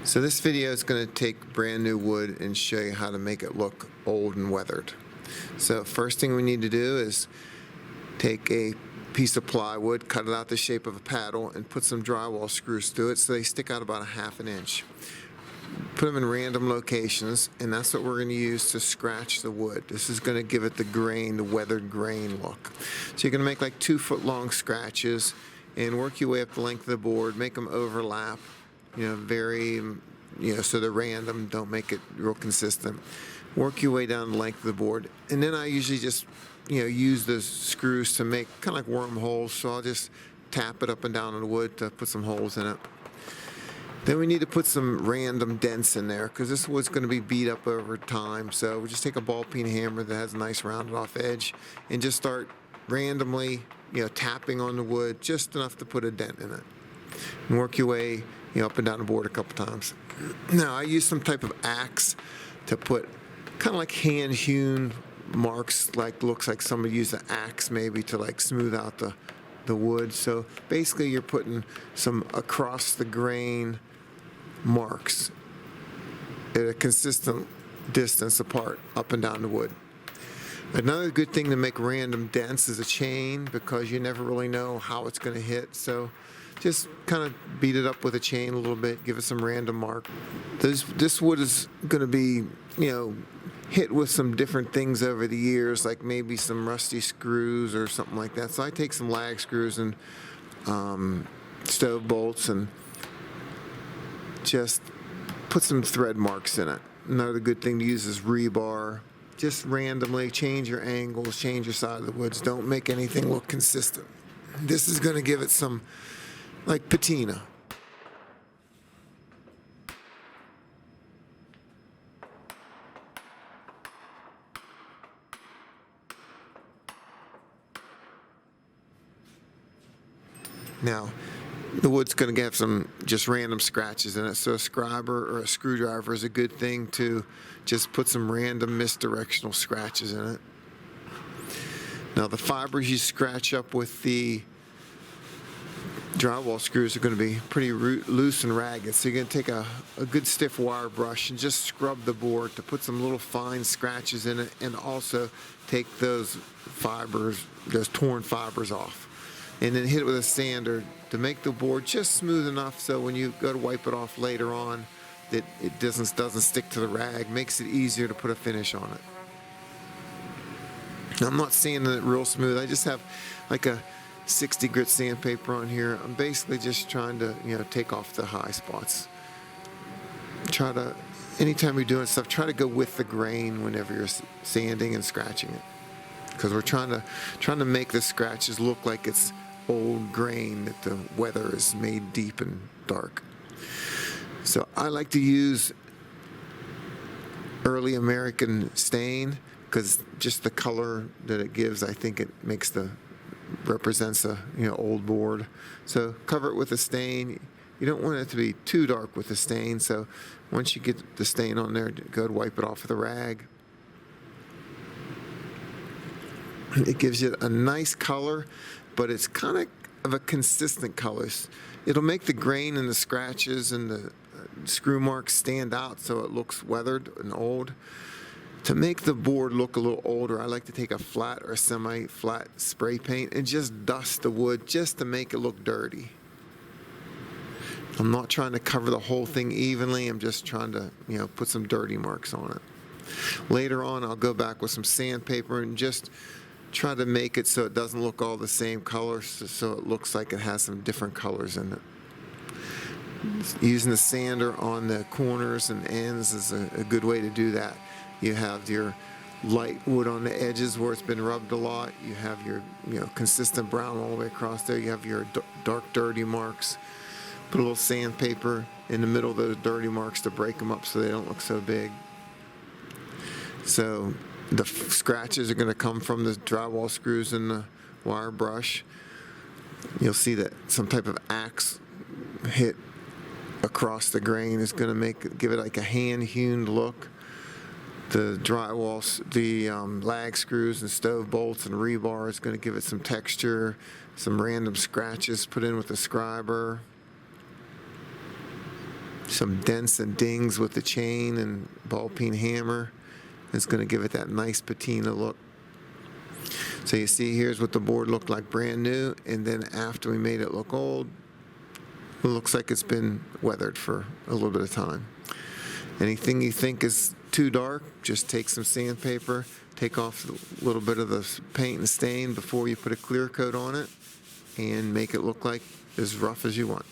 So this video is going to take brand new wood and show you how to make it look old and weathered. So first thing we need to do is take a piece of plywood, cut it out the shape of a paddle, and put some drywall screws through it so they stick out about 1/2 inch. Put them in random locations, and that's what we're going to use to scratch the wood. This is going to give it the grain, the weathered grain look. So you're going to make like 2-foot long scratches and work your way up the length of the board, make them overlap, so they're random, don't make it real consistent. Work your way down the length of the board, and then I usually just use those screws to make kind of like wormholes, so I'll just tap it up and down on the wood to put some holes in it. Then we need to put some random dents in there because this wood's going to be beat up over time. So we just take a ball peen hammer that has a nice rounded off edge and just start randomly tapping on the wood just enough to put a dent in it. And work your way up and down the board a couple times. Now I use some type of axe to put kind of like hand hewn marks, like looks like somebody used an axe maybe to like smooth out the wood. So basically you're putting some across the grain marks at a consistent distance apart up and down the wood. Another good thing to make random dents is a chain, because you never really know how it's going to hit. So just kind of beat it up with a chain a little bit, give it some random mark. This wood is going to be hit with some different things over the years, like maybe some rusty screws or something like that. So I take some lag screws and stove bolts and just put some thread marks in it. Another good thing to use is rebar. Just randomly change your angles, change your side of the woods. Don't make anything look consistent. This is going to give it some like patina. Now, the wood's going to have some just random scratches in it, so a scriber or a screwdriver is a good thing to just put some random misdirectional scratches in it. Now, the fibers you scratch up with the drywall screws are going to be pretty loose and ragged, so you're going to take a good stiff wire brush and just scrub the board to put some little fine scratches in it, and also take those fibers, those torn fibers off. And then hit it with a sander to make the board just smooth enough so when you go to wipe it off later on that it doesn't stick to the rag. Makes it easier to put a finish on it. Now, I'm not sanding it real smooth. I just have like a 60 grit sandpaper on here. I'm basically just trying to take off the high spots. Anytime you're doing stuff, try to go with the grain whenever you're sanding and scratching it, because we're trying to make the scratches look like it's old grain, that the weather is made deep and dark. So I like to use early American stain, because just the color that it gives, I think it represents a old board. So cover it with a stain. You don't want it to be too dark with the stain, so once you get the stain on there, go and wipe it off with a rag. It gives you a nice color, but it's kind of a consistent color. It'll make the grain and the scratches and the screw marks stand out so it looks weathered and old. To make the board look a little older, I like to take a flat or semi-flat spray paint and just dust the wood just to make it look dirty. I'm not trying to cover the whole thing evenly. I'm just trying to put some dirty marks on it. Later on, I'll go back with some sandpaper and just try to make it so it doesn't look all the same color, so it looks like it has some different colors in it. Using the sander on the corners and ends is a good way to do that. You have your light wood on the edges where it's been rubbed a lot. You have your consistent brown all the way across there. You have your dark dirty marks. Put a little sandpaper in the middle of those dirty marks to break them up so they don't look so big. So the scratches are going to come from the drywall screws and the wire brush. You'll see that some type of axe hit across the grain is going to give it like a hand-hewn look. The lag screws and stove bolts and rebar is going to give it some texture, some random scratches put in with the scriber. some dents and dings with the chain and ball peen hammer. It's going to give it that nice patina look. So you see, here's what the board looked like brand new, and then after we made it look old, it looks like it's been weathered for a little bit of time. Anything you think is too dark, just take some sandpaper, take off a little bit of the paint and stain before you put a clear coat on it, and make it look like as rough as you want.